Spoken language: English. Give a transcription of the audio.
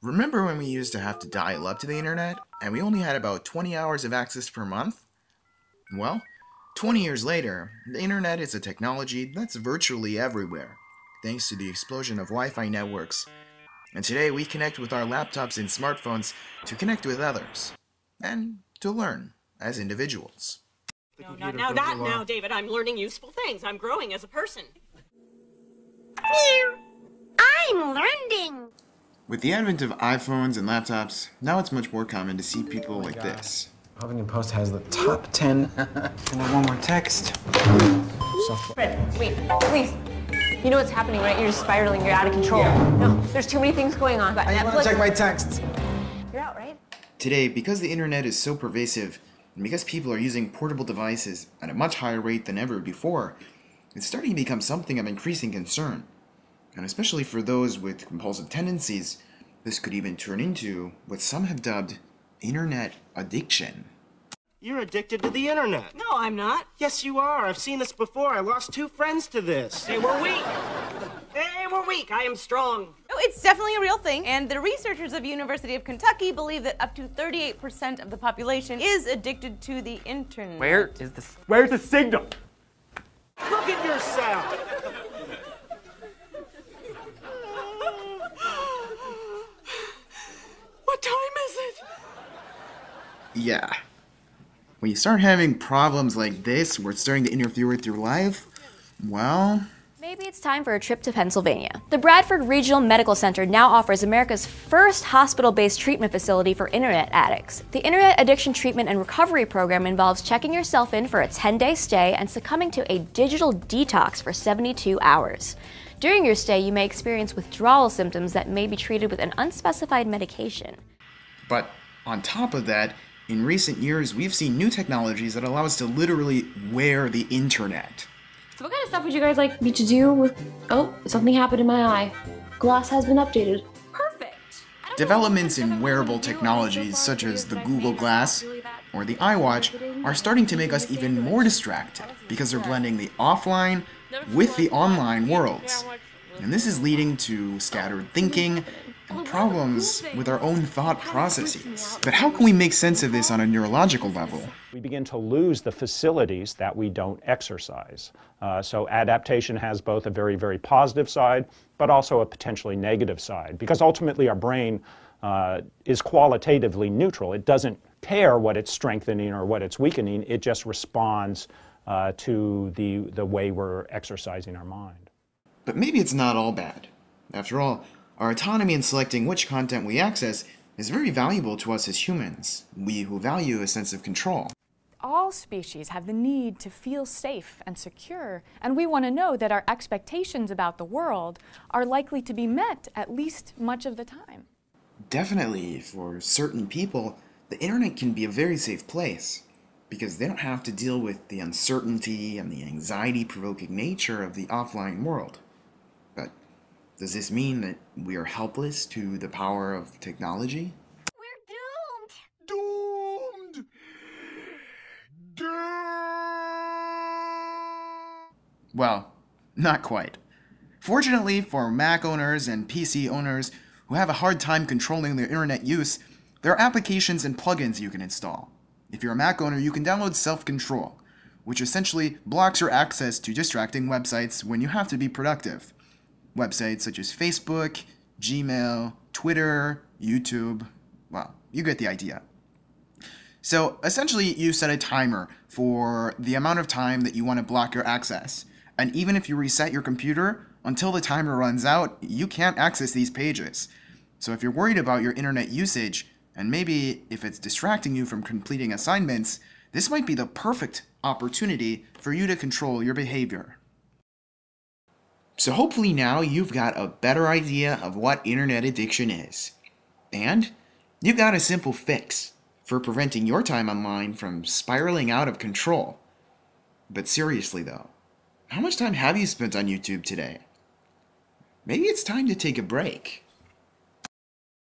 Remember when we used to have to dial up to the internet, and we only had about 20 hours of access per month? Well, 20 years later, the internet is a technology that's virtually everywhere, thanks to the explosion of Wi-Fi networks. And today we connect with our laptops and smartphones to connect with others, and to learn as individuals. No, not now, David. I'm learning useful things. I'm growing as a person. I'm learning. With the advent of iPhones and laptops, now it's much more common to see people like this. Huffington Post has the top 10. Can I have one more text? Fred, wait, please. You know what's happening, right? You're just spiraling. You're out of control. Yeah. No, there's too many things going on. I want to check my texts. You're out, right? Today, because the internet is so pervasive, and because people are using portable devices at a much higher rate than ever before, it's starting to become something of increasing concern. And especially for those with compulsive tendencies, this could even turn into what some have dubbed internet addiction. You're addicted to the internet. No, I'm not. Yes, you are. I've seen this before. I lost 2 friends to this. They were weak. They were weak. I am strong. Oh, it's definitely a real thing, and the researchers of University of Kentucky believe that up to 38% of the population is addicted to the internet. Where's the signal? Look at yourself. What time is it? Yeah. When you start having problems like this, where it's starting to interfere with your life, well... Maybe it's time for a trip to Pennsylvania. The Bradford Regional Medical Center now offers America's first hospital-based treatment facility for internet addicts. The Internet Addiction Treatment and Recovery Program involves checking yourself in for a 10-day stay and succumbing to a digital detox for 72 hours. During your stay, you may experience withdrawal symptoms that may be treated with an unspecified medication. But on top of that, in recent years, we've seen new technologies that allow us to literally wear the internet. So what kind of stuff would you guys like me to do with... Oh, something happened in my eye. Glass has been updated. Perfect! Developments in wearable technologies such as the Google Glass or the iWatch are starting to make us even more distracted because they're blending the offline with the online worlds. And this is leading to scattered thinking and problems with our own thought processes. But how can we make sense of this on a neurological level? We begin to lose the facilities that we don't exercise. So adaptation has both a very, very positive side, but also a potentially negative side, because ultimately our brain is qualitatively neutral. It doesn't care what it's strengthening or what it's weakening. It just responds to the way we're exercising our mind. But maybe it's not all bad. After all, our autonomy in selecting which content we access is very valuable to us as humans, we who value a sense of control. All species have the need to feel safe and secure, and we want to know that our expectations about the world are likely to be met at least much of the time. Definitely, for certain people, the internet can be a very safe place, because they don't have to deal with the uncertainty and the anxiety-provoking nature of the offline world. But does this mean that we are helpless to the power of technology? We're doomed! Doomed! Well, not quite. Fortunately for Mac owners and PC owners who have a hard time controlling their internet use, there are applications and plugins you can install. If you're a Mac owner, you can download Self-Control, which essentially blocks your access to distracting websites when you have to be productive. Websites such as Facebook, Gmail, Twitter, YouTube, well, you get the idea. So essentially, you set a timer for the amount of time that you want to block your access. And even if you reset your computer, until the timer runs out, you can't access these pages. So if you're worried about your internet usage, and maybe if it's distracting you from completing assignments, this might be the perfect opportunity for you to control your behavior. So hopefully now you've got a better idea of what internet addiction is. And you've got a simple fix for preventing your time online from spiraling out of control. But seriously though, how much time have you spent on YouTube today? Maybe it's time to take a break.